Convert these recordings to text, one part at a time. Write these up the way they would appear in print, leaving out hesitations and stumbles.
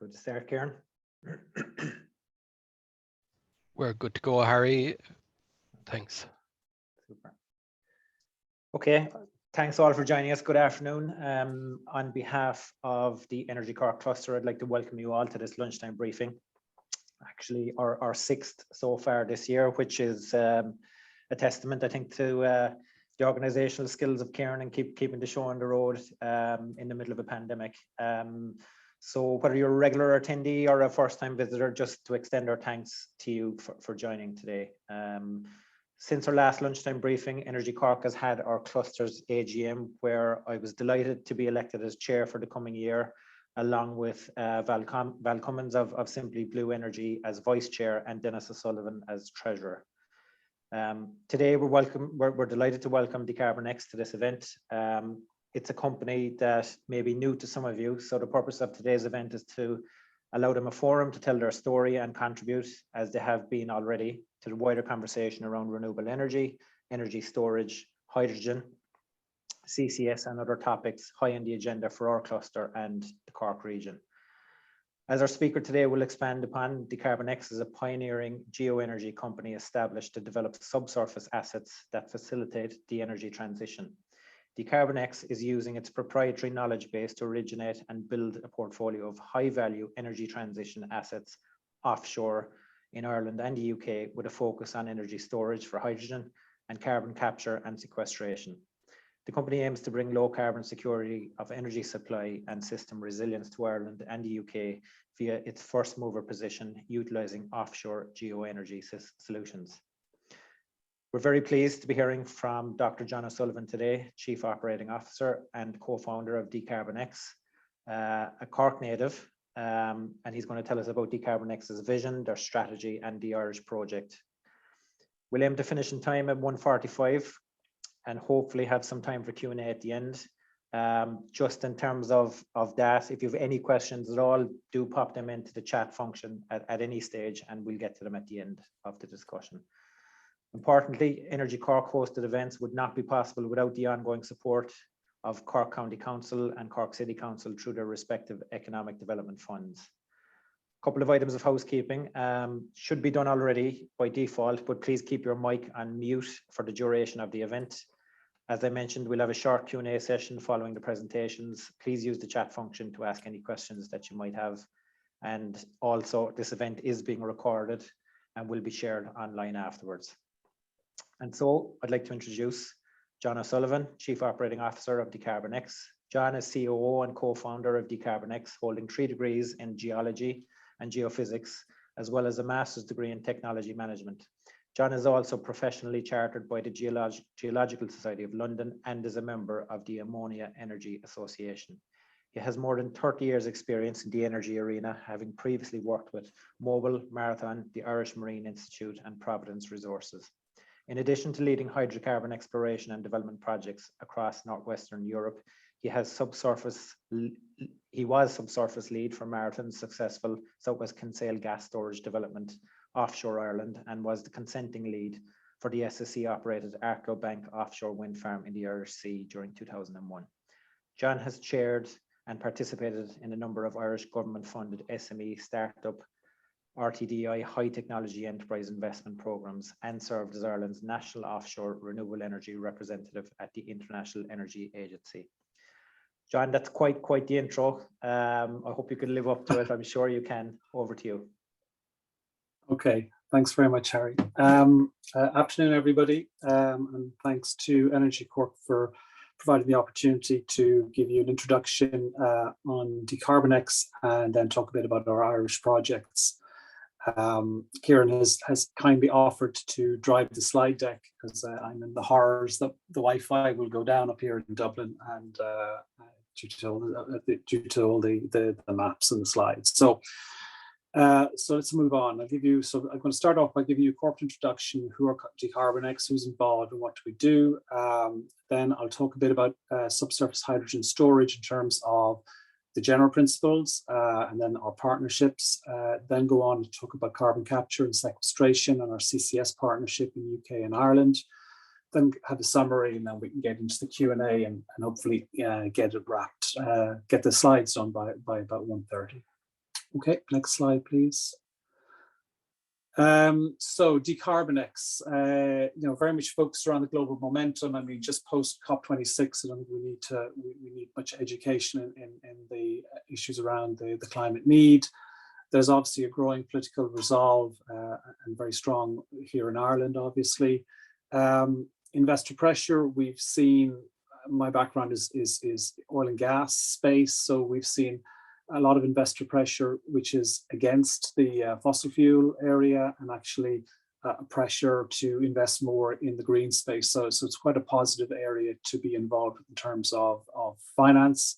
Good to start, Kieran. We're good to go, Harry. Thanks. Super. Okay, thanks all for joining us. Good afternoon. On behalf of the Energy Cork cluster, I'd like to welcome you all to this lunchtime briefing. Actually, our sixth so far this year, which is a testament, I think, to the organizational skills of Kieran and keeping the show on the road in the middle of a pandemic. So whether you're a regular attendee or a first-time visitor, just to extend our thanks to you for joining today. Since our last lunchtime briefing, Energy Cork has had our cluster's AGM, where I was delighted to be elected as chair for the coming year, along with Val Cummins of Simply Blue Energy as vice chair and Dennis O'Sullivan as treasurer. Today we're delighted to welcome dCarbonX to this event. It's a company that may be new to some of you, so the purpose of today's event is to allow them a forum to tell their story and contribute, as they have been already, to the wider conversation around renewable energy, energy storage, hydrogen, CCS and other topics high on the agenda for our cluster and the Cork region. As our speaker today will expand upon, dCarbonX is a pioneering geo-energy company established to develop subsurface assets that facilitate the energy transition. dCarbonX is using its proprietary knowledge base to originate and build a portfolio of high-value energy transition assets offshore in Ireland and the UK, with a focus on energy storage for hydrogen and carbon capture and sequestration. The company aims to bring low carbon security of energy supply and system resilience to Ireland and the UK via its first mover position, utilising offshore geo-energy solutions. We're very pleased to be hearing from Dr. John O'Sullivan today, Chief Operating Officer and co-founder of dCarbonX, a Cork native, and he's going to tell us about dCarbonX's vision, their strategy and the Irish project. We'll aim to finish in time at 1:45 and hopefully have some time for Q&A at the end. Just in terms of that, if you have any questions at all, do pop them into the chat function at any stage and we'll get to them at the end of the discussion. Importantly, Energy Cork hosted events would not be possible without the ongoing support of Cork County Council and Cork City Council through their respective economic development funds. A couple of items of housekeeping should be done already by default, but please keep your mic on mute for the duration of the event. As I mentioned, we'll have a short Q&A session following the presentations. Please use the chat function to ask any questions that you might have. And also, this event is being recorded and will be shared online afterwards. And so I'd like to introduce John O'Sullivan, Chief Operating Officer of dCarbonX. John is COO and co-founder of dCarbonX, holding 3 degrees in geology and geophysics, as well as a master's degree in technology management. John is also professionally chartered by the Geological Society of London and is a member of the Ammonia Energy Association. He has more than 30 years experience in the energy arena, having previously worked with Mobil, Marathon, the Irish Marine Institute and Providence Resources. In addition to leading hydrocarbon exploration and development projects across Northwestern Europe, he was subsurface lead for Marathon's successful Southwest Kinsale gas storage development offshore Ireland, and was the consenting lead for the SSE-operated Arklow Bank offshore wind farm in the Irish Sea during 2001. John has chaired and participated in a number of Irish government-funded SME startup RTDI high technology enterprise investment programs and served as Ireland's national offshore renewable energy representative at the International Energy Agency. John, that's quite the intro. I hope you can live up to it. I'm sure you can. Over to you. Okay, thanks very much, Harry. Afternoon, everybody, and thanks to Energy Cork for providing the opportunity to give you an introduction on dCarbonX and then talk a bit about our Irish projects. Kieran has kindly offered to drive the slide deck because I'm in the horrors that the Wi-Fi will go down up here in Dublin, and due to all the maps and the slides. So let's move on. I'm going to start off by giving you a corporate introduction: who are dCarbonX, who's involved, and what do we do. Then I'll talk a bit about subsurface hydrogen storage in terms of the general principles, and then our partnerships, then go on to talk about carbon capture and sequestration and our CCS partnership in the UK and Ireland, then have a summary, and then we can get into the Q&A and hopefully get it wrapped, get the slides done by about 1:30. Okay, next slide, please. So dCarbonX, very much focused around the global momentum. I mean, just post COP26, I don't think we need much education in the issues around the climate need. There's obviously a growing political resolve and very strong here in Ireland, obviously. Investor pressure, we've seen, my background is oil and gas space, so we've seen a lot of investor pressure, which is against the fossil fuel area, and actually pressure to invest more in the green space. So it's quite a positive area to be involved in terms of finance.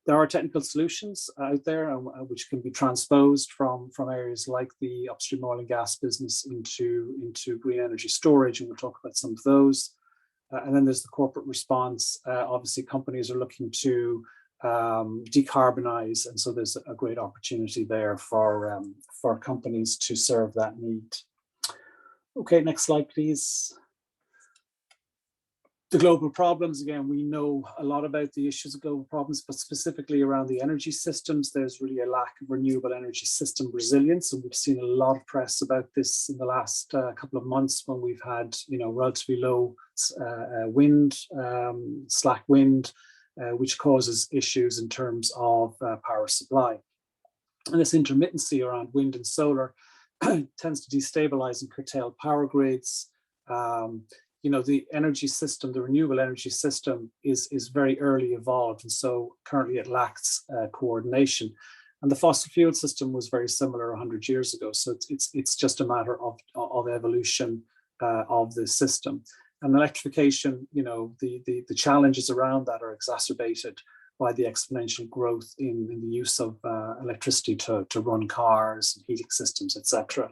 There are technical solutions out there which can be transposed from areas like the upstream oil and gas business into green energy storage, and we'll talk about some of those. And then there's the corporate response. Obviously, companies are looking to decarbonize, and so there's a great opportunity there for companies to serve that need. Okay, next slide, please. The global problems, again, we know a lot about the issues of global problems, but specifically around the energy systems, there's really a lack of renewable energy system resilience, and we've seen a lot of press about this in the last couple of months when we've had, relatively low wind, slack wind, which causes issues in terms of power supply. And this intermittency around wind and solar tends to destabilize and curtail power grids. The energy system, the renewable energy system is very early evolved, and so currently it lacks coordination. And the fossil fuel system was very similar 100 years ago, so it's just a matter of evolution of the system. And electrification, the challenges around that are exacerbated by the exponential growth in the use of electricity to run cars and heating systems, etc.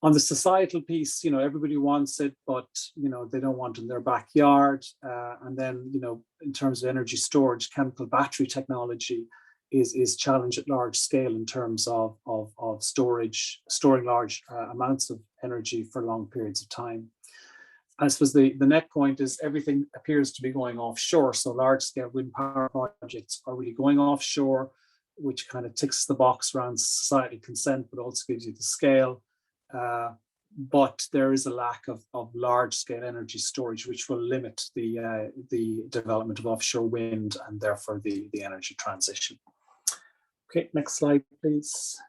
On the societal piece, everybody wants it, but they don't want it in their backyard. And then, in terms of energy storage, chemical battery technology is challenged at large scale in terms of storing large amounts of energy for long periods of time. I suppose the net point is everything appears to be going offshore. So large scale wind power projects are really going offshore, which kind of ticks the box around societal consent, but also gives you the scale. But there is a lack of large scale energy storage, which will limit the development of offshore wind and therefore the energy transition. Okay, next slide, please.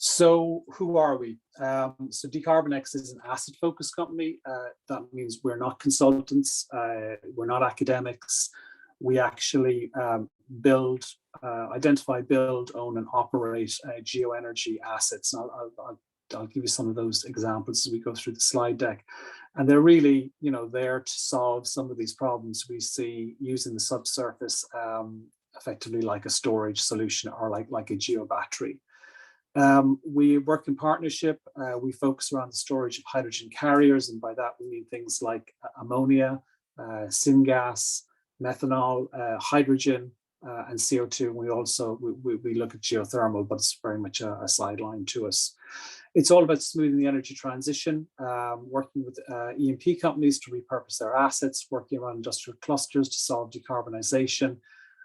So who are we? So dCarbonX is an asset-focused company. That means we're not consultants, we're not academics. We actually identify, build, own, and operate geo-energy assets. And I'll give you some of those examples as we go through the slide deck. And they're really, there to solve some of these problems we see using the subsurface effectively like a storage solution or like a geo-battery. We work in partnership. We focus around the storage of hydrogen carriers, and by that we mean things like ammonia, syngas, methanol, hydrogen, and CO2. We also we look at geothermal, but it's very much a sideline to us. It's all about smoothing the energy transition, working with E&P companies to repurpose their assets, working around industrial clusters to solve decarbonisation,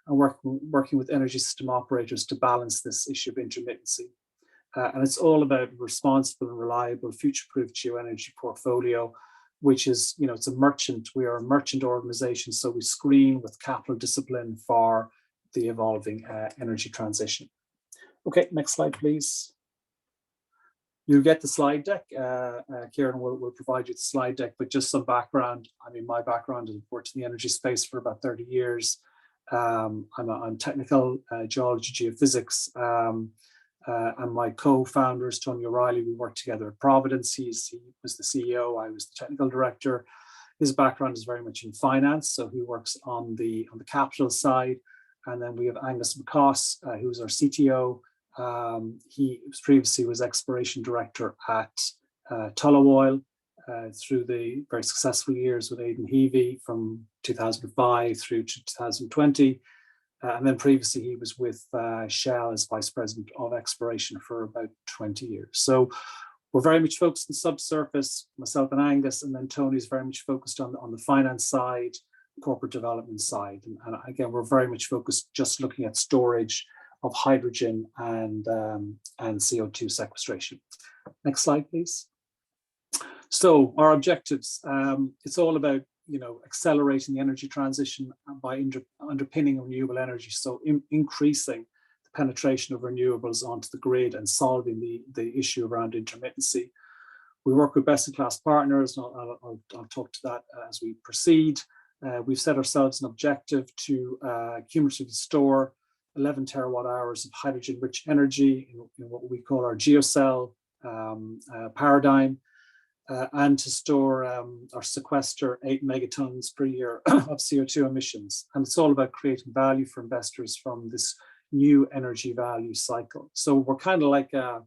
and working with energy system operators to balance this issue of intermittency. And it's all about responsible and reliable, future-proof geo-energy portfolio, which is, it's a merchant. We are a merchant organization, so we screen with capital discipline for the evolving energy transition. Okay, next slide, please. You'll get the slide deck. Kieran will provide you the slide deck, but just some background. I mean, my background is I've worked in the energy space for about 30 years. I'm technical geology, geophysics, and my co-founders, Tony O'Reilly, we worked together at Providence. He was the CEO, I was the technical director. His background is very much in finance, so he works on the capital side. And then we have Angus McCoss, who's our CTO. He previously was exploration director at Tullow Oil through the very successful years with Aidan Heavey from 2005 through to 2020. And then previously he was with Shell as vice president of exploration for about 20 years. So we're very much focused on subsurface, myself and Angus, and then Tony's very much focused on the finance side, corporate development side. And again, we're very much focused just looking at storage of hydrogen and CO2 sequestration. Next slide, please. So our objectives, it's all about, accelerating the energy transition by underpinning renewable energy. So increasing the penetration of renewables onto the grid and solving the issue around intermittency. We work with best-in-class partners, and I'll talk to that as we proceed. We've set ourselves an objective to cumulatively store 11 terawatt hours of hydrogen-rich energy in what we call our GeoCell paradigm, and to store or sequester 8 megatons per year of CO2 emissions. And it's all about creating value for investors from this new energy value cycle. So we're kind of like an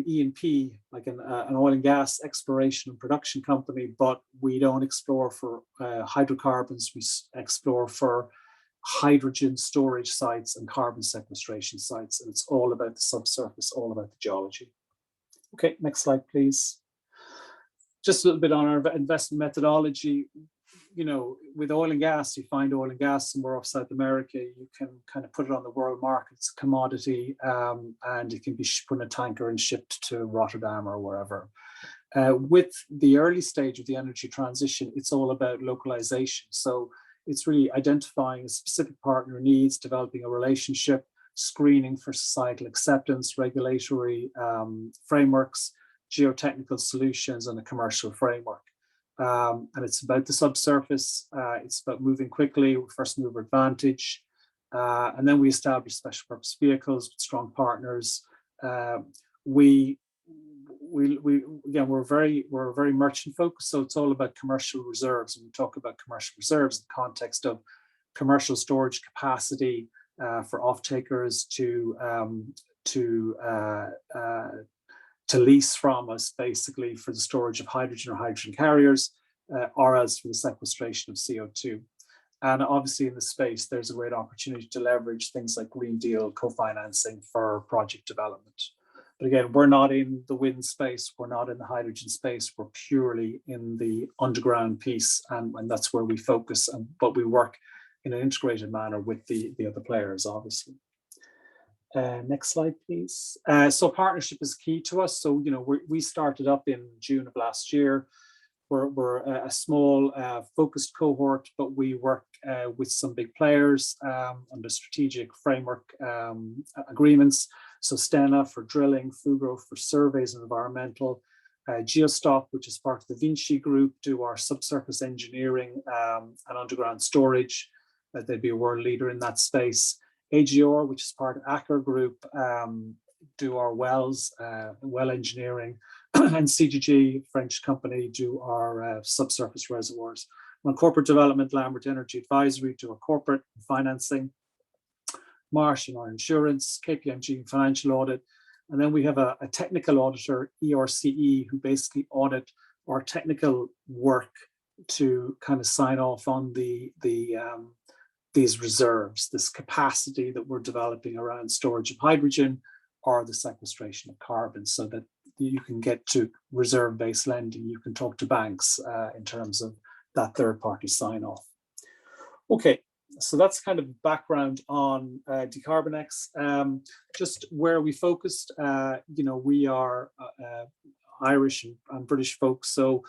E&P, like an oil and gas exploration and production company, but we don't explore for hydrocarbons. We explore for hydrogen storage sites and carbon sequestration sites. And it's all about the subsurface, all about the geology. Okay, next slide, please. Just a little bit on our investment methodology. With oil and gas, you find oil and gas somewhere off South America, you can kind of put it on the world market. It's a commodity, and it can be put in a tanker and shipped to Rotterdam or wherever. With the early stage of the energy transition, it's all about localization. So it's really identifying a specific partner needs, developing a relationship, screening for societal acceptance, regulatory frameworks, geotechnical solutions, and a commercial framework. And it's about the subsurface. It's about moving quickly, first mover advantage. And then we establish special purpose vehicles with strong partners. We're very merchant focused, so it's all about commercial reserves. And we talk about commercial reserves in the context of commercial storage capacity for off-takers to lease from us, basically, for the storage of hydrogen or hydrogen carriers, or else for the sequestration of CO2. And obviously in the space, there's a great opportunity to leverage things like Green Deal co-financing for project development. But again, we're not in the wind space, we're not in the hydrogen space, we're purely in the underground piece, and that's where we focus, but we work in an integrated manner with the other players, obviously. Next slide, please. So partnership is key to us. So, we started up in June of last year. We're a small focused cohort, but we work with some big players under strategic framework agreements. So Stena for drilling, Fugro for surveys and environmental, Geostop, which is part of the Vinci group, do our subsurface engineering and underground storage. They'd be a world leader in that space. AGR, which is part of Aker Group, do our wells, well engineering, and CGG, French company, do our subsurface reservoirs. On corporate development, Lambert Energy Advisory do our corporate financing, Marsh in our insurance, KPMG financial audit, and then we have a technical auditor, ERCE, who basically audit our technical work to kind of sign off on these reserves, this capacity that we're developing around storage of hydrogen or the sequestration of carbon, so that you can get to reserve-based lending. You can talk to banks in terms of that third-party sign-off. Okay, so that's kind of background on dCarbonX. Just where we focused, we are Irish and British folks, so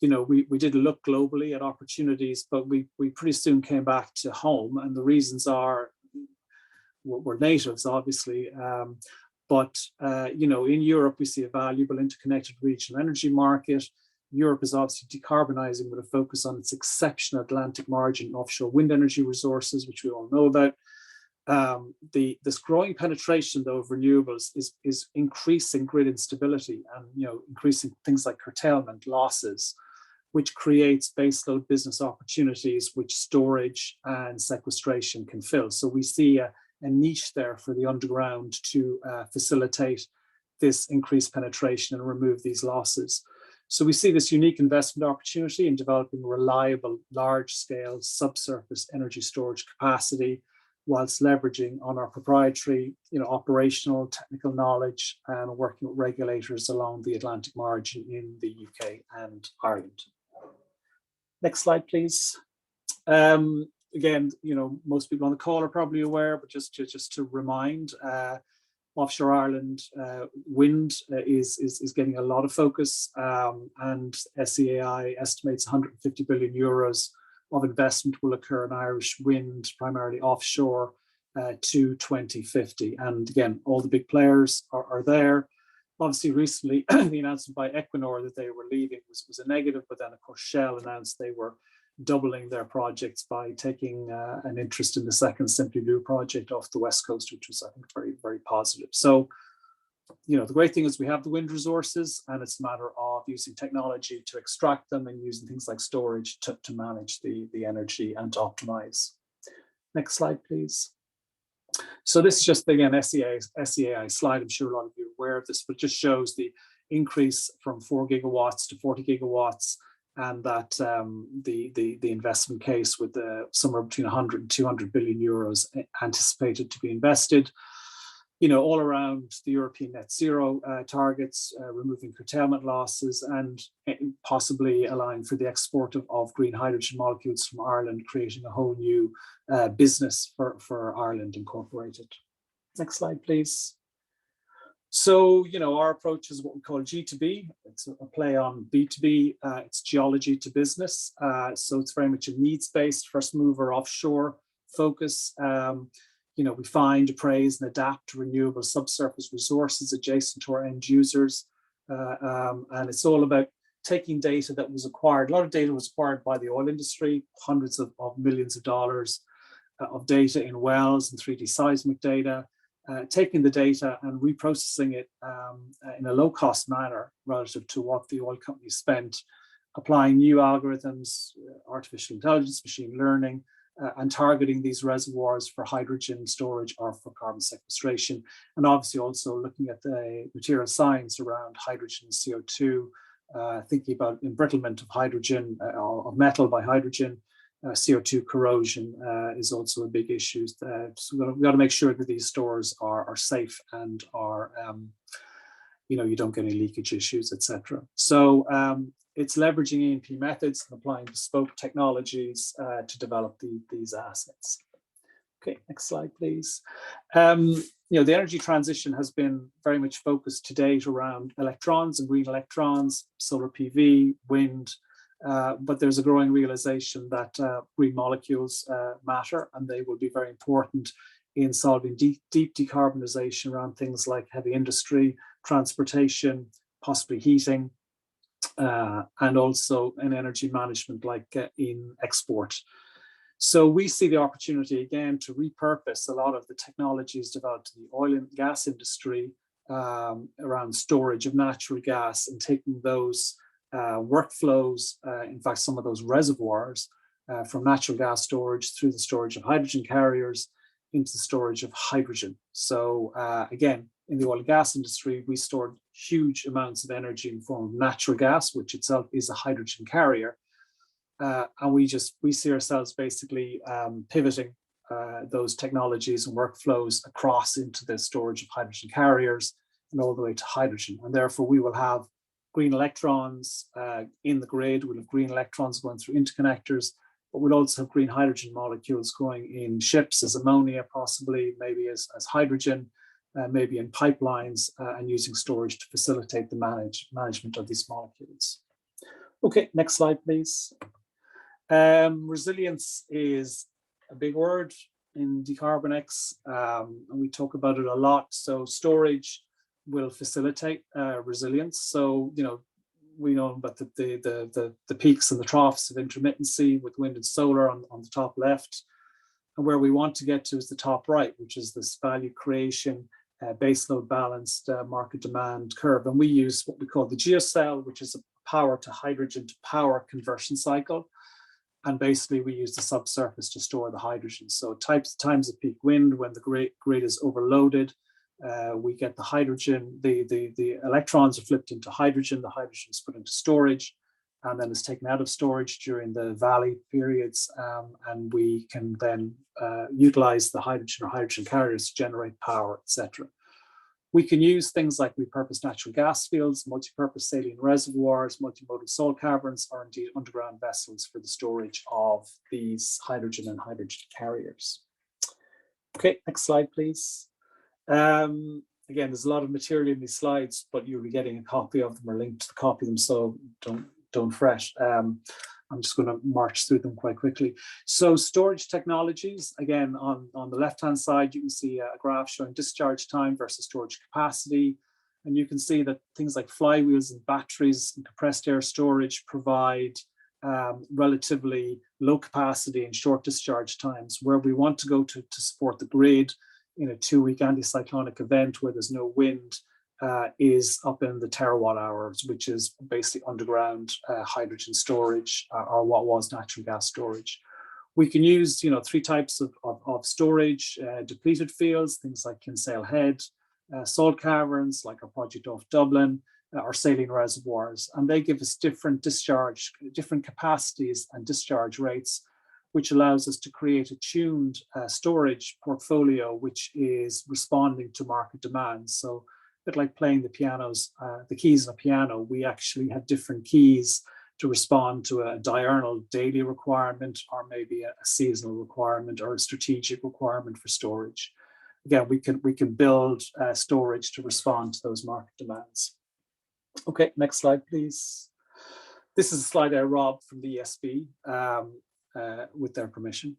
we did look globally at opportunities, but we pretty soon came back to home, and the reasons are we're natives, obviously, but in Europe we see a valuable interconnected regional energy market. Europe is obviously decarbonising with a focus on its exceptional Atlantic margin offshore wind energy resources, which we all know about. This growing penetration, though, of renewables is increasing grid instability and increasing things like curtailment losses, which creates baseload business opportunities which storage and sequestration can fill. So we see a niche there for the underground to facilitate this increased penetration and remove these losses. So we see this unique investment opportunity in developing reliable, large-scale subsurface energy storage capacity, whilst leveraging on our proprietary, operational, technical knowledge and working with regulators along the Atlantic margin in the UK and Ireland. Next slide, please. again, most people on the call are probably aware, but just to remind, offshore Ireland wind is getting a lot of focus, and SEAI estimates 150 billion euros of investment will occur in Irish wind, primarily offshore, to 2050. And again, all the big players are there. Obviously, recently, the announcement by Equinor that they were leaving was a negative, but then, of course, Shell announced they were doubling their projects by taking an interest in the second Simply Blue project off the west coast, which was, I think, very, very positive. So, the great thing is we have the wind resources, and it's a matter of using technology to extract them and using things like storage to manage the energy and to optimize. Next slide, please. So this is just, again, SEAI slide. I'm sure a lot of you are aware of this, but just shows the increase from 4 gigawatts to 40 gigawatts, and that the investment case with somewhere between 100 and 200 billion euros anticipated to be invested, all around the European net zero targets, removing curtailment losses, and possibly allowing for the export of green hydrogen molecules from Ireland, creating a whole new business for Ireland Incorporated. Next slide, please. So, our approach is what we call G2B. It's a play on B2B. It's geology to business. So it's very much a needs-based first mover offshore focus. We find, appraise, and adapt to renewable subsurface resources adjacent to our end users. And it's all about taking data that was acquired. A lot of data was acquired by the oil industry, hundreds of millions of dollars of data in wells and 3D seismic data, taking the data and reprocessing it in a low-cost manner relative to what the oil companies spent, applying new algorithms, artificial intelligence, machine learning, and targeting these reservoirs for hydrogen storage or for carbon sequestration. And obviously also looking at the material science around hydrogen and CO2, thinking about embrittlement of hydrogen, of metal by hydrogen. CO2 corrosion is also a big issue. So we've got to make sure that these stores are safe and are, you don't get any leakage issues, etc. So it's leveraging E&P methods and applying bespoke technologies to develop these assets. Okay, next slide, please. The energy transition has been very much focused to date around electrons and green electrons, solar PV, wind, but there's a growing realization that green molecules matter, and they will be very important in solving deep decarbonisation around things like heavy industry, transportation, possibly heating, and also in energy management like in export. So we see the opportunity again to repurpose a lot of the technologies developed in the oil and gas industry around storage of natural gas, and taking those workflows, in fact some of those reservoirs, from natural gas storage through the storage of hydrogen carriers into the storage of hydrogen. So again, in the oil and gas industry, we stored huge amounts of energy in the form of natural gas, which itself is a hydrogen carrier. And we see ourselves basically pivoting those technologies and workflows across into the storage of hydrogen carriers and all the way to hydrogen. And therefore we will have green electrons in the grid. We'll have green electrons going through interconnectors, but we'll also have green hydrogen molecules going in ships as ammonia, possibly, maybe as hydrogen, maybe in pipelines, and using storage to facilitate the management of these molecules. Okay, next slide, please. Resilience is a big word in dCarbonX, and we talk about it a lot. So storage will facilitate resilience. So, we know about the peaks and the troughs of intermittency with wind and solar on the top left. And where we want to get to is the top right, which is this value creation, baseload balanced market demand curve. And we use what we call the geocell, which is a power to hydrogen to power conversion cycle. And basically we use the subsurface to store the hydrogen. So times of peak wind, when the grid is overloaded, we get the hydrogen, the electrons are flipped into hydrogen, the hydrogen is put into storage, and then is taken out of storage during the valley periods, and we can then utilize the hydrogen or hydrogen carriers to generate power, etc. We can use things like repurposed natural gas fields, multi-purpose saline reservoirs, multimodal salt caverns, or indeed underground vessels for the storage of these hydrogen and hydrogen carriers. Okay, next slide, please. Again, there's a lot of material in these slides, but you'll be getting a copy of them or linked to the copy of them, so don't fret. I'm just going to march through them quite quickly. So storage technologies, again, on the left-hand side, you can see a graph showing discharge time versus storage capacity. And you can see that things like flywheels and batteries and compressed air storage provide relatively low capacity and short discharge times. Where we want to go to support the grid in a 2-week anticyclonic event where there's no wind is up in the terawatt hours, which is basically underground hydrogen storage or what was natural gas storage. We can use, 3 types of storage: depleted fields, things like Kinsale Head, salt caverns, like our project off Dublin, or saline reservoirs, and they give us different capacities and discharge rates, which allows us to create a tuned storage portfolio which is responding to market demands. So a bit like playing the keys in a piano, we actually have different keys to respond to a diurnal daily requirement, or maybe a seasonal requirement, or a strategic requirement for storage. Again, we can build storage to respond to those market demands. Okay, next slide, please. This is a slide I robbed from the ESB with their permission.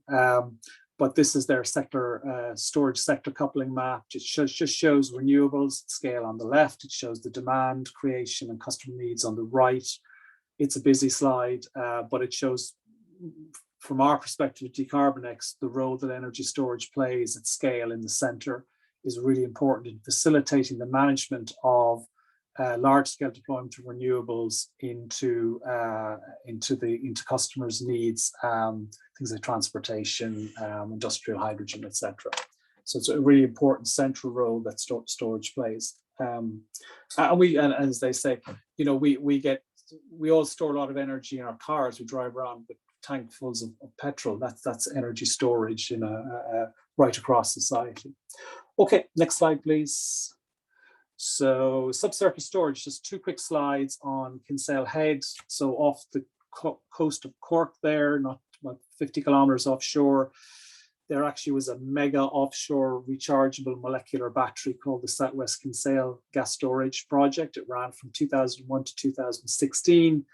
But this is their sector storage sector coupling map. It just shows renewables scale on the left. It shows the demand creation and customer needs on the right. It's a busy slide, but it shows, from our perspective, dCarbonX, the role that energy storage plays at scale in the center is really important in facilitating the management of large-scale deployment of renewables into customers' needs, things like transportation, industrial hydrogen, etc. So it's a really important central role that storage plays. And as they say, we all store a lot of energy in our cars. We drive around with tankfuls of petrol. That's energy storage right across society. Okay, next slide, please. So subsurface storage, just 2 quick slides on Kinsale Head. So off the coast of Cork there, not about 50 kilometers offshore, there actually was a mega offshore rechargeable molecular battery called the Southwest Kinsale Gas Storage Project. It ran from 2001 to 2016.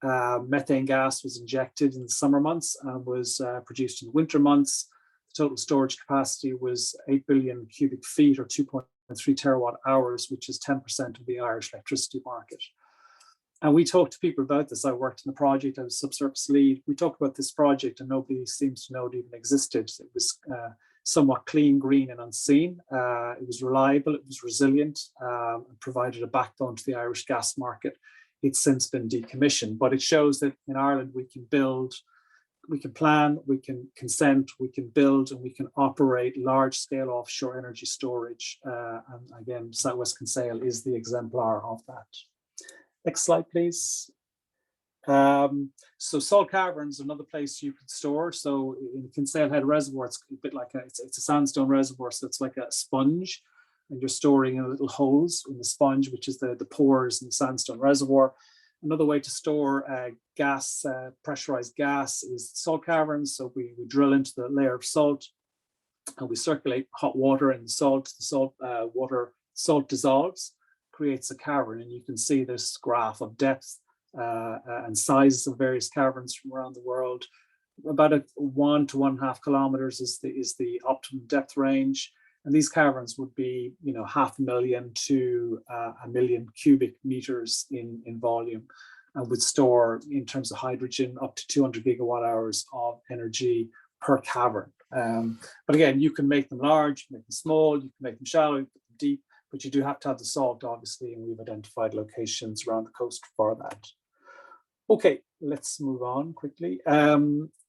Methane gas was injected in the summer months and was produced in the winter months. The total storage capacity was 8 billion cubic feet, or 2.3 terawatt hours, which is 10% of the Irish electricity market. And we talked to people about this. I worked in the project, I was subsurface lead. We talked about this project and nobody seems to know it even existed. It was somewhat clean, green and unseen. It was reliable, it was resilient, and provided a backbone to the Irish gas market. It's since been decommissioned, but it shows that in Ireland we can build, we can plan, we can consent, we can build, and we can operate large-scale offshore energy storage. And again, Southwest Kinsale is the exemplar of that. Next slide, please. So salt caverns, another place you could store. So in Kinsale Head Reservoir, it's a bit like it's a sandstone reservoir, so it's like a sponge, and you're storing in little holes in the sponge, which is the pores in the sandstone reservoir. Another way to store gas, pressurized gas, is salt caverns. So we drill into the layer of salt and we circulate hot water in the salt. The salt dissolves, creates a cavern, and you can see this graph of depth and sizes of various caverns from around the world. About 1 to 1.5 kilometers is the optimum depth range. And these caverns would be, 500,000 to 1 million cubic meters in volume, and would store, in terms of hydrogen, up to 200 gigawatt hours of energy per cavern. But again, you can make them large, you can make them small, you can make them shallow, you can make them deep, but you do have to have the salt, obviously, and we've identified locations around the coast for that. Okay, let's move on quickly.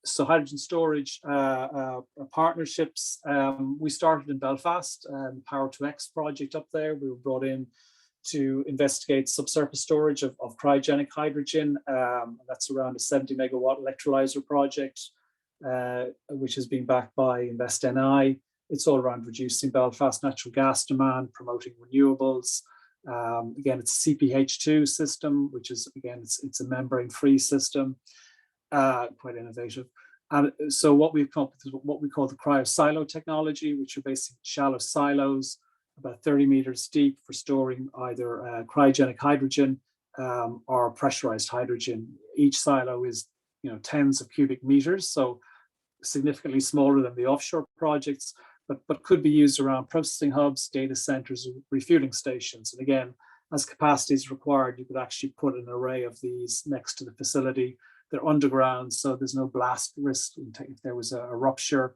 So hydrogen storage partnerships. We started in Belfast, Power2X project up there. We were brought in to investigate subsurface storage of cryogenic hydrogen. That's around a 70 megawatt electrolyzer project, which has been backed by investmen. It's all around reducing Belfast natural gas demand, promoting renewables. Again, it's a CPH2 system, which is, again, it's a membrane-free system, quite innovative. And so what we've come up with is what we call the cryo-silo technology, which are basically shallow silos, about 30 meters deep, for storing either cryogenic hydrogen or pressurized hydrogen. Each silo is, tens of cubic meters, so significantly smaller than the offshore projects, but could be used around processing hubs, data centers, refueling stations. And again, as capacity is required, you could actually put an array of these next to the facility. They're underground, so there's no blast risk. If there was a rupture,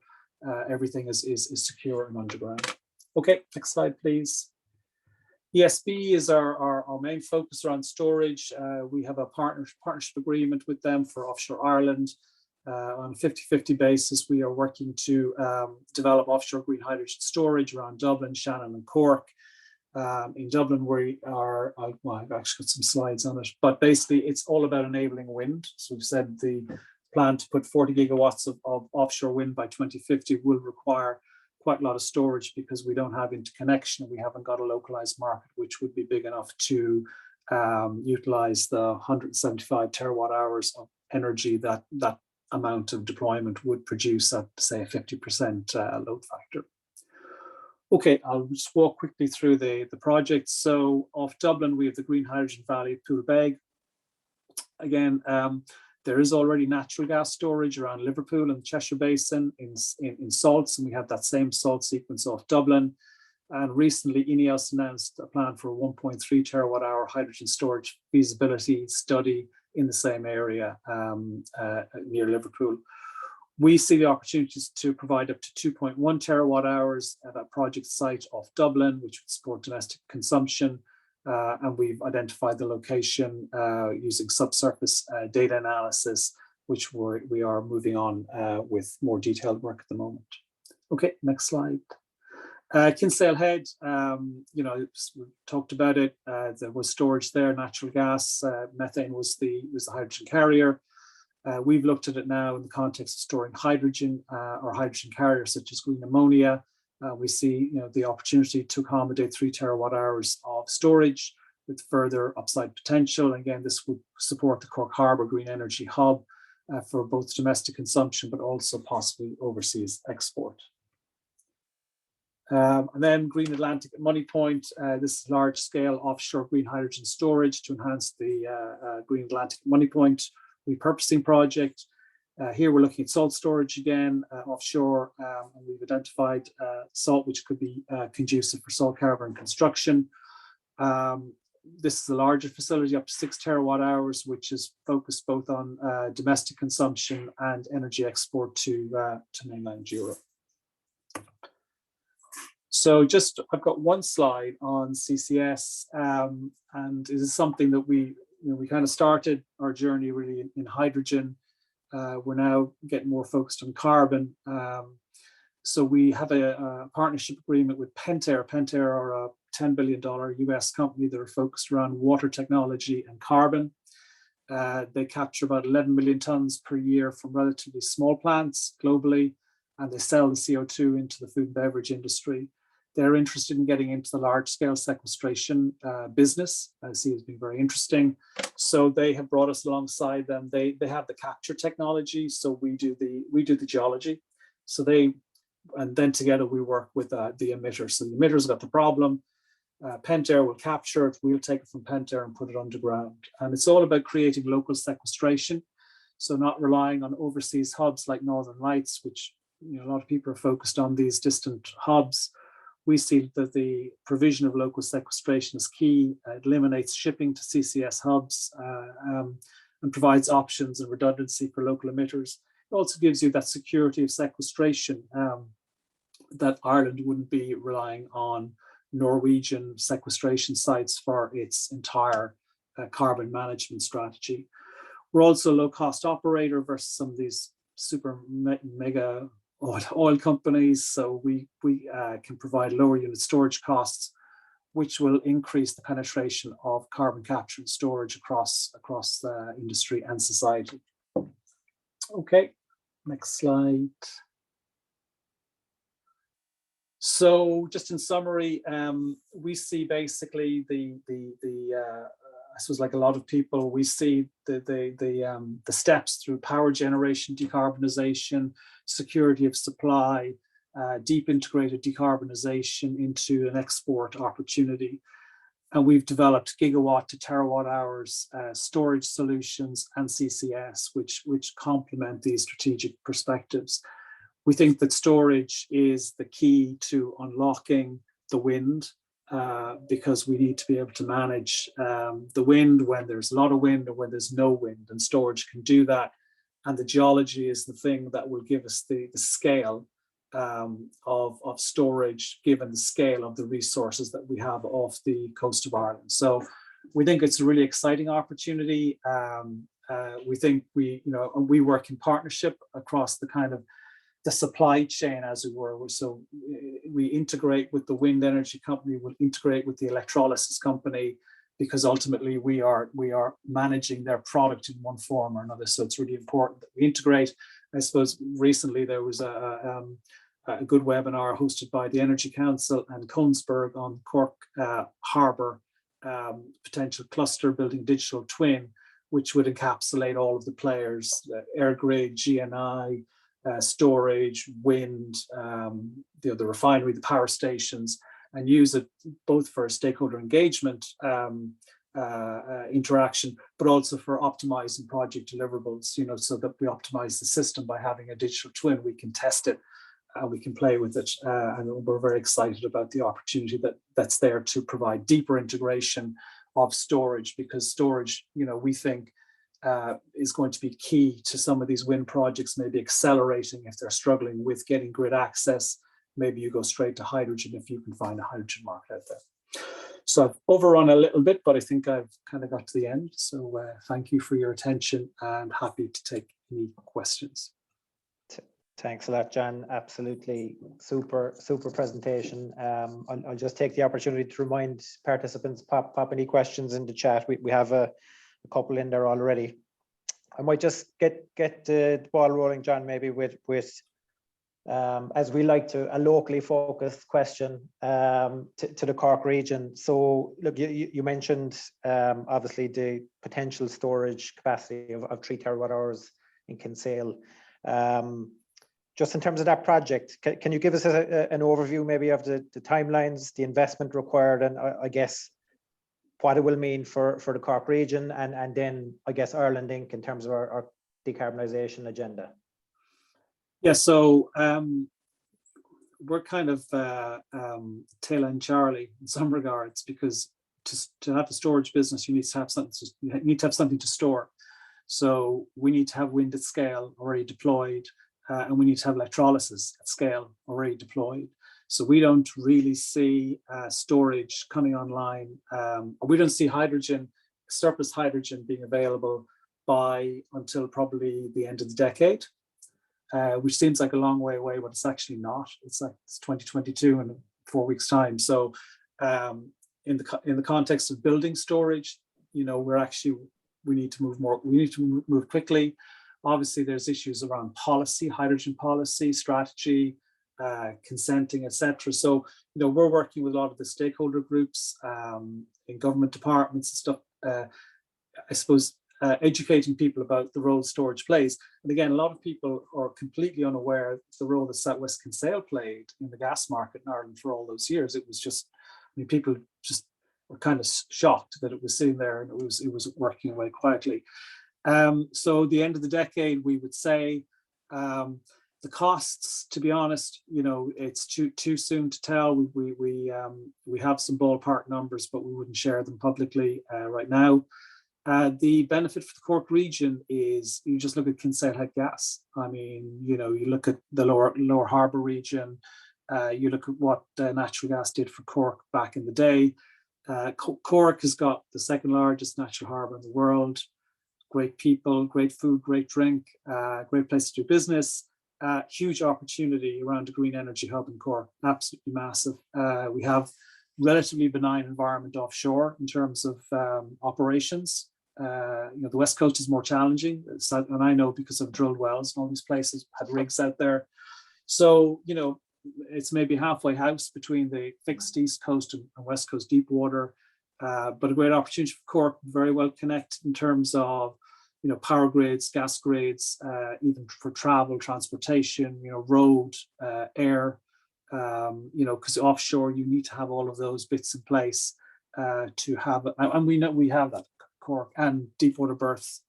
everything is secure and underground. Okay, next slide, please. ESB is our main focus around storage. We have a partnership agreement with them for offshore Ireland. On a 50-50 basis, we are working to develop offshore green hydrogen storage around Dublin, Shannon and Cork. In Dublin, we are, well, I've actually got some slides on it, but basically it's all about enabling wind. So we've said the plan to put 40 gigawatts of offshore wind by 2050 will require quite a lot of storage because we don't have interconnection. We haven't got a localized market, which would be big enough to utilize the 175 terawatt hours of energy that amount of deployment would produce at, say, a 50% load factor. Okay, I'll just walk quickly through the projects. So off Dublin, we have the Green Hydrogen Valley at Poolbeg. Again, there is already natural gas storage around Liverpool and the Cheshire Basin in salts, and we have that same salt sequence off Dublin. And recently, INEOS announced a plan for a 1.3 terawatt hour hydrogen storage feasibility study in the same area near Liverpool. We see the opportunities to provide up to 2.1 terawatt hours at a project site off Dublin, which would support domestic consumption. And we've identified the location using subsurface data analysis, which we are moving on with more detailed work at the moment. Okay, next slide. Kinsale Head, we talked about it. There was storage there, natural gas, methane was the hydrogen carrier. We've looked at it now in the context of storing hydrogen or hydrogen carriers such as green ammonia. We see the opportunity to accommodate 3 terawatt hours of storage with further upside potential. Again, this would support the Cork Harbour Green Energy Hub for both domestic consumption, but also possibly overseas export. And then Green Atlantic at Moneypoin. This is large-scale offshore green hydrogen storage to enhance the Green Atlantic at Moneypoin repurposing project. Here we're looking at salt storage again offshore, and we've identified salt which could be conducive for salt cavern construction. This is a larger facility, up to 6 terawatt hours, which is focused both on domestic consumption and energy export to mainland Europe. So I've got one slide on CCS, and it is something that we kind of started our journey really in hydrogen. We're now getting more focused on carbon. So we have a partnership agreement with Pentair. Pentair are a $10 billion US company that are focused around water technology and carbon. They capture about 11 million tons per year from relatively small plants globally, and they sell the CO2 into the food and beverage industry. They're interested in getting into the large-scale sequestration business. I see it's been very interesting. So they have brought us alongside them. They have the capture technology, so we do the geology. So and then together we work with the emitter. So the emitter's got the problem. Pentair will capture it. We'll take it from Pentair and put it underground. And it's all about creating local sequestration. So not relying on overseas hubs like Northern Lights, which a lot of people are focused on these distant hubs. We see that the provision of local sequestration is key. It eliminates shipping to CCS hubs and provides options and redundancy for local emitters. It also gives you that security of sequestration that Ireland wouldn't be relying on Norwegian sequestration sites for its entire carbon management strategy. We're also a low-cost operator versus some of these super mega oil companies, so we can provide lower unit storage costs, which will increase the penetration of carbon capture and storage across the industry and society. Okay, next slide. So just in summary, we see basically I suppose like a lot of people, we see the steps through power generation, decarbonisation, security of supply, deep integrated decarbonisation into an export opportunity. And we've developed gigawatt to terawatt hours storage solutions and CCS, which complement these strategic perspectives. We think that storage is the key to unlocking the wind, because we need to be able to manage the wind when there's a lot of wind or when there's no wind, and storage can do that. And the geology is the thing that will give us the scale of storage, given the scale of the resources that we have off the coast of Ireland. So we think it's a really exciting opportunity. We think we work in partnership across the kind of the supply chain, as it were. So we integrate with the wind energy company, we'll integrate with the electrolysis company, because ultimately we are managing their product in one form or another. So it's really important that we integrate. I suppose recently there was a good webinar hosted by the Energy Council and Kongsberg on Cork Harbour potential cluster building digital twin, which would encapsulate all of the players, air grid, GNI, storage, wind, the refinery, the power stations, and use it both for stakeholder engagement interaction, but also for optimizing project deliverables, so that we optimize the system by having a digital twin. We can test it, we can play with it, and we're very excited about the opportunity that's there to provide deeper integration of storage, because storage, we think, is going to be key to some of these wind projects, maybe accelerating if they're struggling with getting grid access. Maybe you go straight to hydrogen if you can find a hydrogen market out there. So I've overrun a little bit, but I think I've kind of got to the end. So thank you for your attention, and happy to take any questions. Thanks a lot, John. Absolutely super presentation. I'll just take the opportunity to remind participants, pop any questions in the chat. We have a couple in there already. I might just get the ball rolling, John, maybe with as we like to, a locally focused question to the Cork region. So look, you mentioned obviously the potential storage capacity of 3 terawatt hours in Kinsale. Just in terms of that project, can you give us an overview maybe of the timelines, the investment required, and I guess what it will mean for the Cork region, and then I guess Ireland Inc. in terms of our decarbonisation agenda? Yeah, so we're kind of tail end Charlie in some regards, because to have a storage business, you need to have something to store. So we need to have wind at scale already deployed, and we need to have electrolysis at scale already deployed. So we don't really see storage coming online. We don't see surplus hydrogen being available until probably the end of the decade, which seems like a long way away, but it's actually not. It's 2022 in 4 weeks' time. So in the context of building storage, we need to move more. We need to move quickly. Obviously, there's issues around policy, hydrogen policy, strategy, consenting, etc. So, we're working with a lot of the stakeholder groups in government departments and stuff. I suppose educating people about the role storage plays. And again, a lot of people are completely unaware of the role that Southwest Kinsale played in the gas market in Ireland for all those years. It was just, people just were kind of shocked that it was sitting there and it was working away quietly. So the end of the decade, we would say. The costs, to be honest, it's too soon to tell. We have some ballpark numbers, but we wouldn't share them publicly right now. The benefit for the Cork region is, you just look at Kinsale Head gas. I mean, you look at the lower harbour region. You look at what natural gas did for Cork back in the day. Cork has got the second largest natural harbour in the world. Great people, great food, great drink, great place to do business. Huge opportunity around a green energy hub in Cork, absolutely massive. We have relatively benign environment offshore in terms of operations. The West Coast is more challenging, and I know because of drilled wells and all these places had rigs out there. So, it's maybe halfway house between the fixed East Coast and West Coast deep water, but a great opportunity for Cork, very well connected in terms of, power grids, gas grids, even for travel, transportation, road, air, because offshore you need to have all of those bits in place to have, and we know we have that Cork and deep water berths,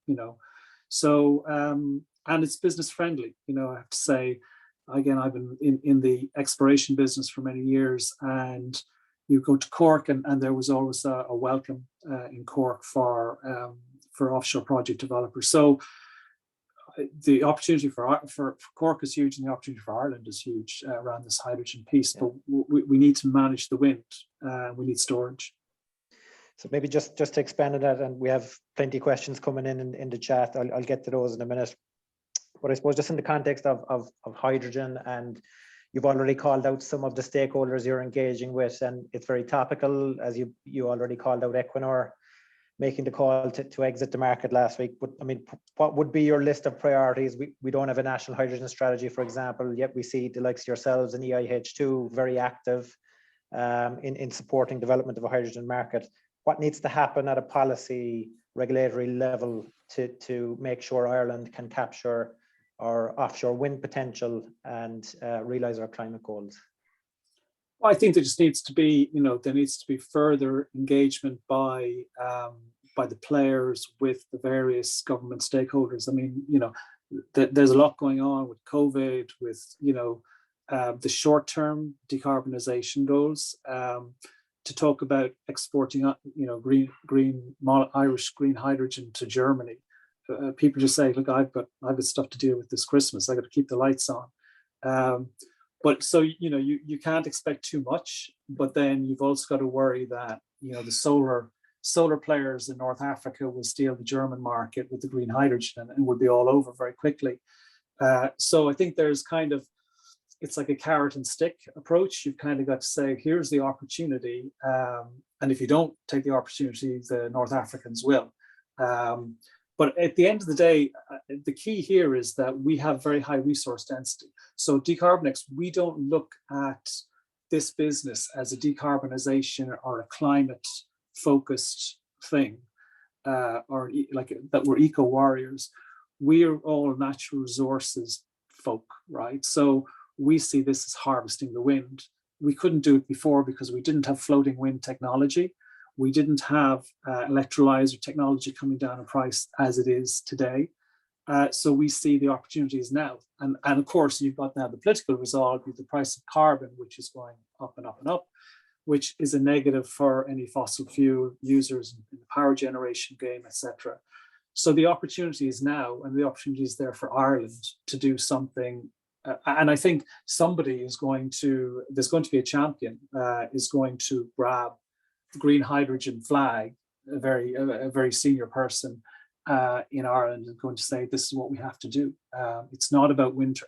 so and it's business friendly. I have to say, again, I've been in the exploration business for many years, and you go to Cork, and there was always a welcome in Cork for offshore project developers. So the opportunity for Cork is huge, and the opportunity for Ireland is huge around this hydrogen piece. But we need to manage the wind. We need storage. So maybe just to expand on that, and we have plenty of questions coming in the chat. I'll get to those in a minute. But I suppose just in the context of hydrogen, and you've already called out some of the stakeholders you're engaging with, and it's very topical, as you already called out Equinor making the call to exit the market last week. But I mean, what would be your list of priorities? We don't have a national hydrogen strategy, for example, yet we see the likes of yourselves and EIH2 very active in supporting development of a hydrogen market. What needs to happen at a policy regulatory level to make sure Ireland can capture our offshore wind potential and realise our climate goals? Well, I think there just needs to be, there needs to be further engagement by the players with the various government stakeholders. I mean, there's a lot going on with COVID, with the short-term decarbonisation goals. To talk about exporting, Irish green hydrogen to Germany. People just say, look, I've got stuff to deal with this Christmas. I got to keep the lights on. But so, you can't expect too much, but then you've also got to worry that, the solar players in North Africa will steal the German market with the green hydrogen and will be all over very quickly. So I think there's it's like a carrot and stick approach. You've kind of got to say, here's the opportunity. And if you don't take the opportunity, the North Africans will. But at the end of the day, the key here is that we have very high resource density. So dCarbonX, we don't look at this business as a decarbonisation or a climate focused thing, or like that we're eco warriors. We're all natural resources folk, right? So we see this as harvesting the wind. We couldn't do it before because we didn't have floating wind technology. We didn't have electrolyzer technology coming down in price as it is today. So we see the opportunities now. And of course, you've got now the political resolve with the price of carbon, which is going up and up and up, which is a negative for any fossil fuel users in the power generation game, etc. So the opportunity is now, and the opportunity is there for Ireland to do something. And I think there's going to be a champion, is going to grab the green hydrogen flag, a very senior person in Ireland, and going to say, this is what we have to do. It's not about wind.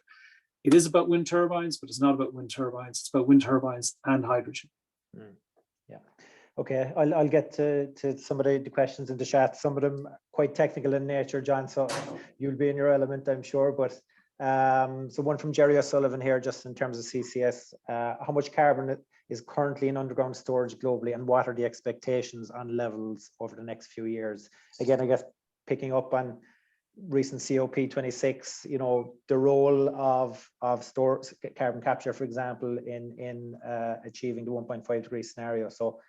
It is about wind turbines, but it's not about wind turbines. It's about wind turbines and hydrogen. Yeah. Okay, I'll get to some of the questions in the chat. Some of them quite technical in nature, John, so you'll be in your element, I'm sure. But so one from Jerry O'Sullivan here, just in terms of CCS, how much carbon is currently in underground storage globally, and what are the expectations on levels over the next few years? Again, I guess picking up on recent COP26, the role of carbon capture, for example, in achieving the 1.5 degree scenario. So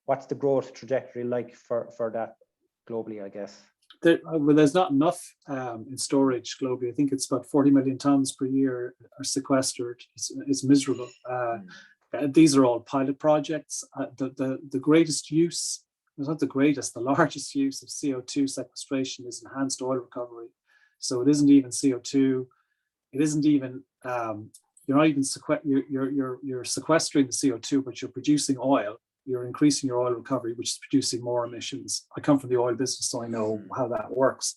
what's the growth trajectory like for that globally, I guess? There's not enough in storage globally. I think it's about 40 million tons per year are sequestered. It's miserable. These are all pilot projects. The greatest use, not the greatest, the largest use of CO2 sequestration is enhanced oil recovery. So it isn't even CO2. It isn't even you're not even you're sequestering the CO2, but you're producing oil. You're increasing your oil recovery, which is producing more emissions. I come from the oil business, so I know how that works.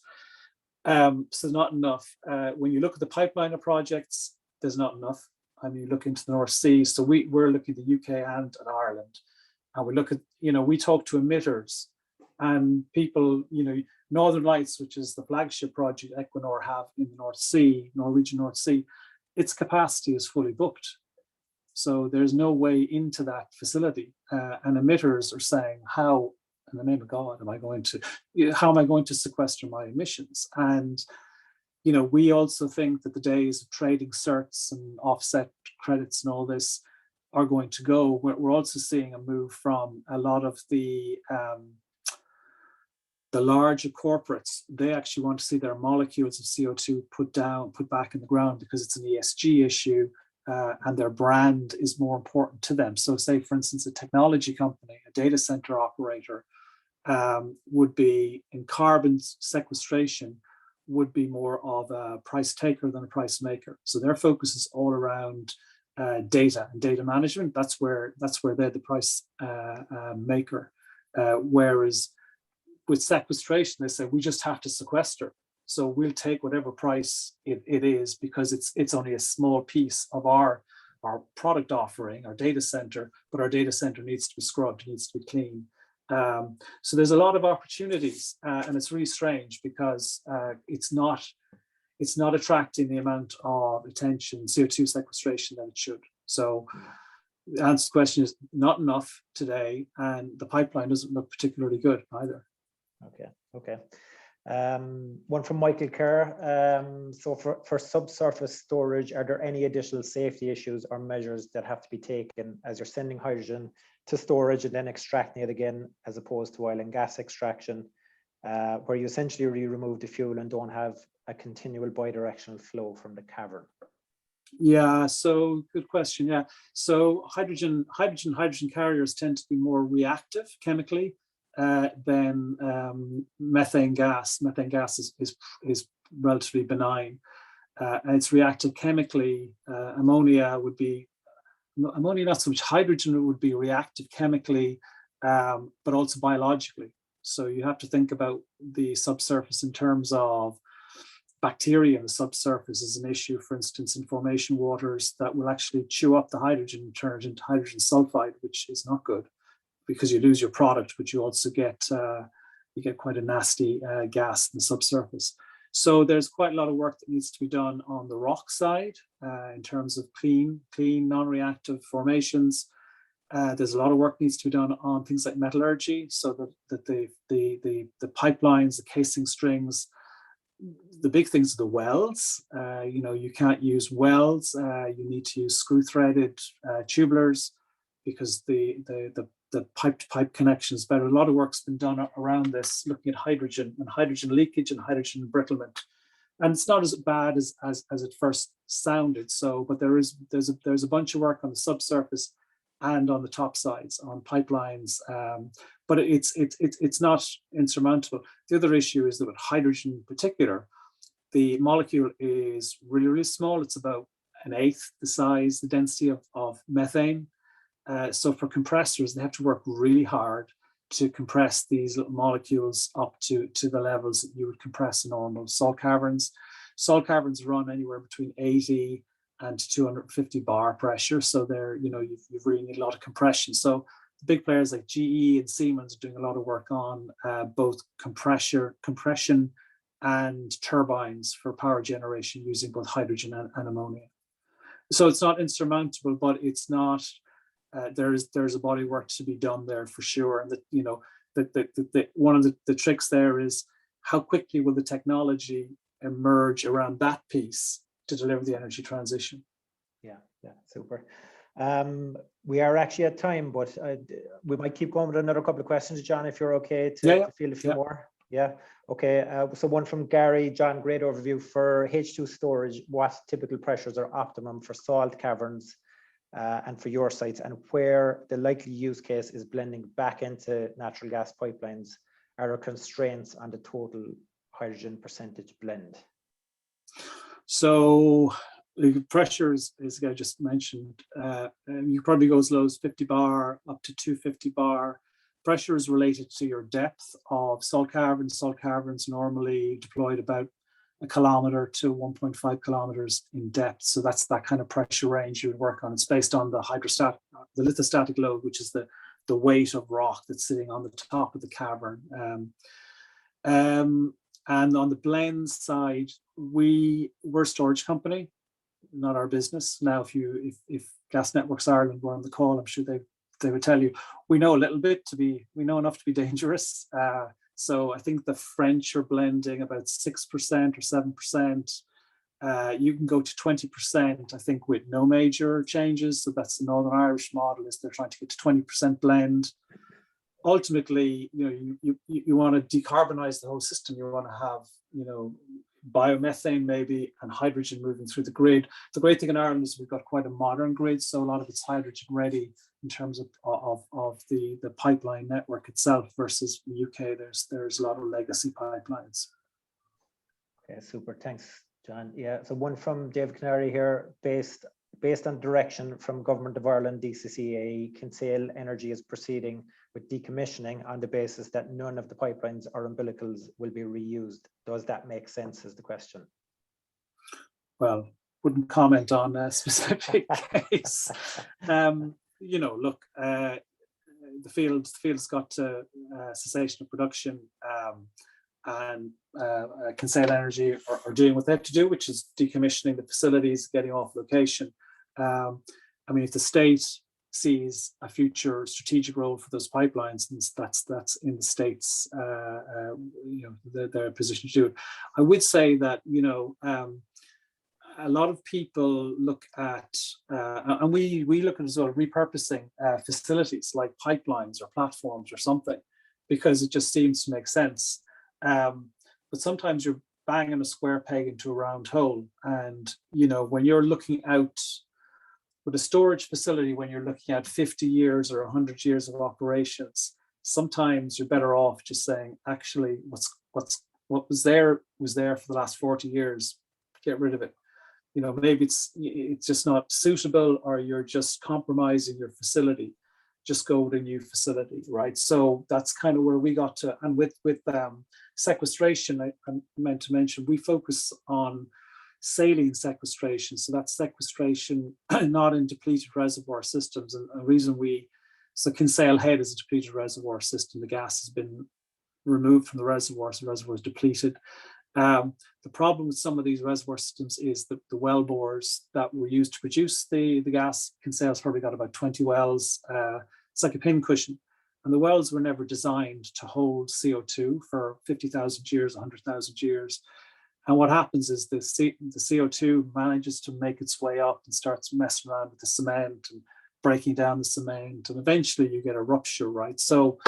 So not enough. When you look at the pipeline of projects, there's not enough. I mean, you look into the North Sea. So we're looking at the UK and at Ireland. And we look at, we talk to emitters and people, Northern Lights, which is the flagship project Equinor have in the North Sea, Norwegian North Sea, its capacity is fully booked. So there's no way into that facility. And emitters are saying, how, in the name of God, how am I going to sequester my emissions? And, we also think that the days of trading certs and offset credits and all this are going to go. We're also seeing a move from a lot of the larger corporates. They actually want to see their molecules of CO2 put back in the ground, because it's an ESG issue, and their brand is more important to them. So say, for instance, a technology company, a data center operator, would be in carbon sequestration, would be more of a price taker than a price maker. So their focus is all around data and data management. That's where they're the price maker. Whereas with sequestration, they say we just have to sequester. So we'll take whatever price it is, because it's only a small piece of our product offering, our data center, but our data center needs to be scrubbed, needs to be clean. So there's a lot of opportunities, and it's really strange because it's not attracting the amount of attention, CO2 sequestration, that it should. So the answer to the question is not enough today, and the pipeline doesn't look particularly good either. Okay. One from Michael Kerr. So for subsurface storage, are there any additional safety issues or measures that have to be taken as you're sending hydrogen to storage and then extracting it again, as opposed to oil and gas extraction, where you essentially remove the fuel and don't have a continual bidirectional flow from the cavern? Yeah, so good question. Yeah, so hydrogen carriers tend to be more reactive chemically than methane gas. Methane gas is relatively benign, and it's reactive chemically. Ammonia not so much. Hydrogen would be reactive chemically, but also biologically. So you have to think about the subsurface in terms of bacteria in the subsurface is an issue, for instance, in formation waters, that will actually chew up the hydrogen and turn it into hydrogen sulfide, which is not good, because you lose your product, but you also get quite a nasty gas in the subsurface. So there's quite a lot of work that needs to be done on the rock side in terms of clean, non-reactive formations. There's a lot of work needs to be done on things like metallurgy, so that the pipelines, the casing strings. The big things are the welds. You can't use welds. You need to use screw-threaded tubulars, because the pipe-to-pipe connection is better. A lot of work's been done around this, looking at hydrogen and hydrogen leakage and hydrogen embrittlement, and it's not as bad as it first sounded. So, but there's a bunch of work on the subsurface and on the top sides, on pipelines, but it's not insurmountable. The other issue is that with hydrogen in particular, the molecule is really, really small. It's about an eighth the size, the density of methane. So for compressors, they have to work really hard to compress these little molecules up to the levels that you would compress in normal salt caverns. Salt caverns run anywhere between 80 and 250 bar pressure. So they're, you really need a lot of compression. So the big players like GE and Siemens are doing a lot of work on both compression and turbines for power generation using both hydrogen and ammonia. So it's not insurmountable, but it's not. There's a body of work to be done there for sure. And that one of the tricks there is how quickly will the technology emerge around that piece to deliver the energy transition. Yeah, super. We are actually at time, but we might keep going with another couple of questions, John, if you're okay to field a few more. Yeah. Okay. So one from Gary. John, great overview. For H2 storage, what typical pressures are optimum for salt caverns and for your sites, and where the likely use case is blending back into natural gas pipelines? Are there constraints on the total hydrogen percentage blend? So the pressures, as I just mentioned, you probably go as low as 50 bar up to 250 bar. Pressure is related to your depth of salt caverns. Salt caverns normally deployed about 1 kilometer to 1.5 kilometers in depth. So that's that kind of pressure range you would work on. It's based on the lithostatic load, which is the weight of rock that's sitting on the top of the cavern. And on the blend side, we're a storage company. not our business. Now, if Gas Networks Ireland were on the call, I'm sure they would tell you we know a little bit we know enough to be dangerous. So I think the French are blending about 6% or 7%. You can go to 20%, I think, with no major changes. So that's the Northern Irish model, is they're trying to get to 20% blend. Ultimately, you want to decarbonize the whole system. You want to have, biomethane maybe and hydrogen moving through the grid. The great thing in Ireland is we've got quite a modern grid, so a lot of it's hydrogen ready in terms of the pipeline network itself, versus the UK. There's a lot of legacy pipelines. Okay, super. Thanks, John. Yeah, so one from Dave Canary here. Based on direction from Government of Ireland, DCCA, Kinsale Energy is proceeding with decommissioning on the basis that none of the pipelines or umbilicals will be reused. Does that make sense, is the question? Well, wouldn't comment on a specific case. Look, the field's got to cessation of production, and Kinsale Energy are doing what they have to do, which is decommissioning the facilities, getting off location. If the state sees a future strategic role for those pipelines, that's in the state's their position to do it. I would say that a lot of people look at and we look at as well repurposing facilities like pipelines or platforms or something, because it just seems to make sense. But sometimes you're banging a square peg into a round hole, and when you're looking out with a storage facility, when you're looking at 50 years or 100 years of operations, sometimes you're better off just saying, actually, what was there for the last 40 years. Get rid of it. Maybe it's just not suitable, or you're just compromising your facility. Just go with a new facility, right? So that's kind of where we got to. And with sequestration, I meant to mention, we focus on saline sequestration. So that's sequestration not in depleted reservoir systems. And the reason so Kinsale Head is a depleted reservoir system. The gas has been removed from the reservoir, so the reservoir is depleted. The problem with some of these reservoir systems is that the well bores that were used to produce the gas, Kinsale's probably got about 20 wells. It's like a pincushion. And the wells were never designed to hold CO2 for 50,000 years, 100,000 years. And what happens is the CO2 manages to make its way up and starts messing around with the cement and breaking down the cement. And eventually you get a rupture, right? So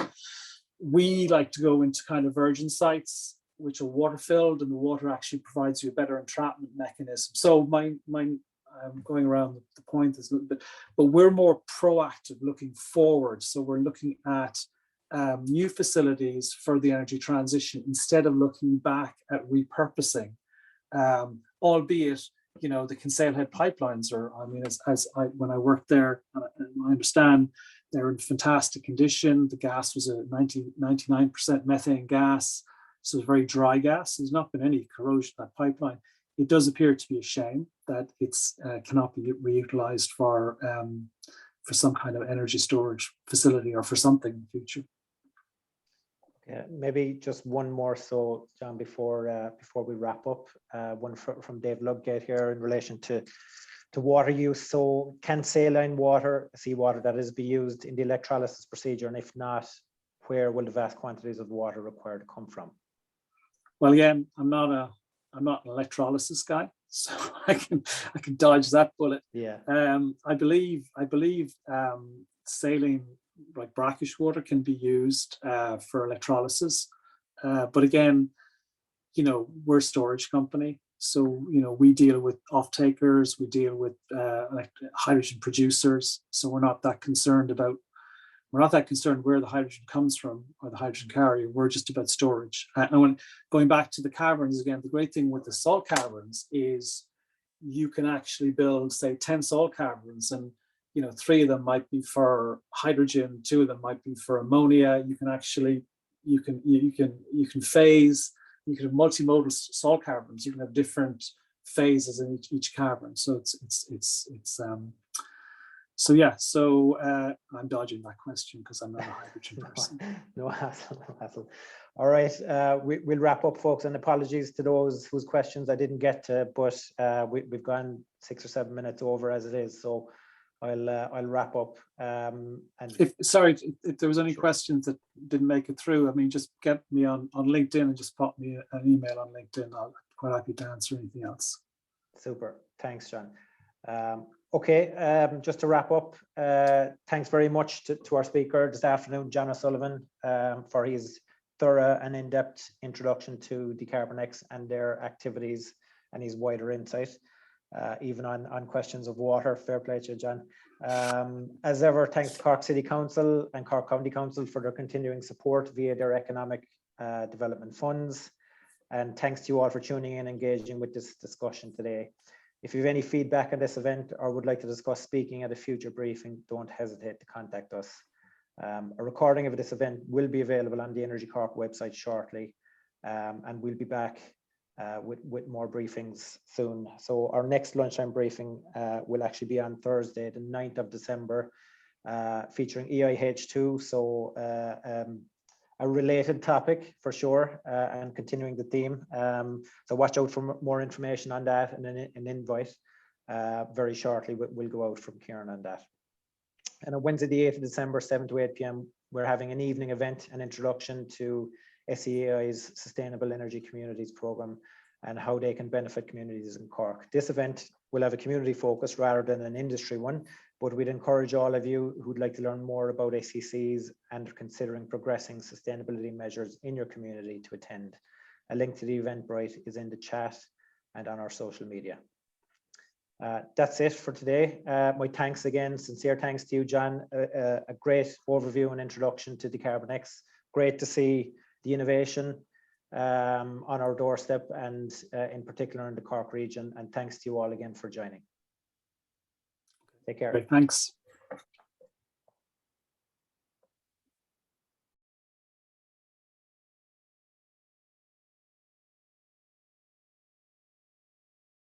we like to go into kind of virgin sites, which are water filled, and the water actually provides you a better entrapment mechanism. So I'm going around the point is a little bit, but we're more proactive looking forward. So we're looking at new facilities for the energy transition instead of looking back at repurposing. Albeit, the Kinsale Head pipelines are, when I worked there, I understand they're in fantastic condition. The gas was a 99% methane gas. So it's very dry gas. There's not been any corrosion of that pipeline. It does appear to be a shame that it cannot be reutilized for some kind of energy storage facility or for something in the future. Yeah, maybe just one more, so John, before we wrap up, one from Dave Ludgate here in relation to water use. So can saline water, seawater, that is, be used in the electrolysis procedure, and if not, where will the vast quantities of water required to come from? Well, again, I'm not an electrolysis guy, so I can dodge that bullet. Yeah. I believe saline, like brackish water, can be used for electrolysis. But again, we're a storage company, so we deal with off-takers, we deal with hydrogen producers. So we're not that concerned where the hydrogen comes from or the hydrogen carrier. We're just about storage. And when going back to the caverns again, the great thing with the salt caverns is you can actually build, say, 10 salt caverns, and 3 of them might be for hydrogen, 2 of them might be for ammonia. You can actually you can phase. You can have multimodal salt caverns. You can have different phases in each cavern. So it's So yeah, so I'm dodging that question because I'm not a hydrogen person. No hassle, no hassle. All right, we'll wrap up, folks, and apologies to those whose questions I didn't get to, but we've gone 6 or 7 minutes over as it is, so I'll wrap up. And Sorry, if there was any questions that didn't make it through, I mean, just get me on LinkedIn and just pop me an email on LinkedIn. I'll be quite happy to answer anything else. Super, thanks, John. Okay, just to wrap up, thanks very much to our speaker this afternoon, John O'Sullivan, for his thorough and in-depth introduction to dCarbonX and their activities and his wider insight, even on questions of water. Fair play to you, John. As ever, thanks to Cork City Council and Cork County Council for their continuing support via their economic development funds. And thanks to you all for tuning in and engaging with this discussion today. If you have any feedback on this event or would like to discuss speaking at a future briefing, don't hesitate to contact us. A recording of this event will be available on the Energy Cork website shortly, and we'll be back with more briefings soon. So our next lunchtime briefing will actually be on Thursday, the 9th of December, featuring EIH2. So a related topic for sure, and continuing the theme. So watch out for more information on that, and an invite very shortly will go out from Kieran on that. And on Wednesday, the 8th of December, 7 to 8 p.m, we're having an evening event, an introduction to SEAI's Sustainable Energy Communities Programme and how they can benefit communities in Cork. This event will have a community focus rather than an industry one, but we'd encourage all of you who'd like to learn more about SECs and are considering progressing sustainability measures in your community to attend. A link to the Eventbrite is in the chat and on our social media. That's it for today. My thanks again, sincere thanks to you, John. A great overview and introduction to dCarbonX. Great to see the innovation on our doorstep, and in particular in the Cork region. And thanks to you all again for joining. Take care. Great, thanks.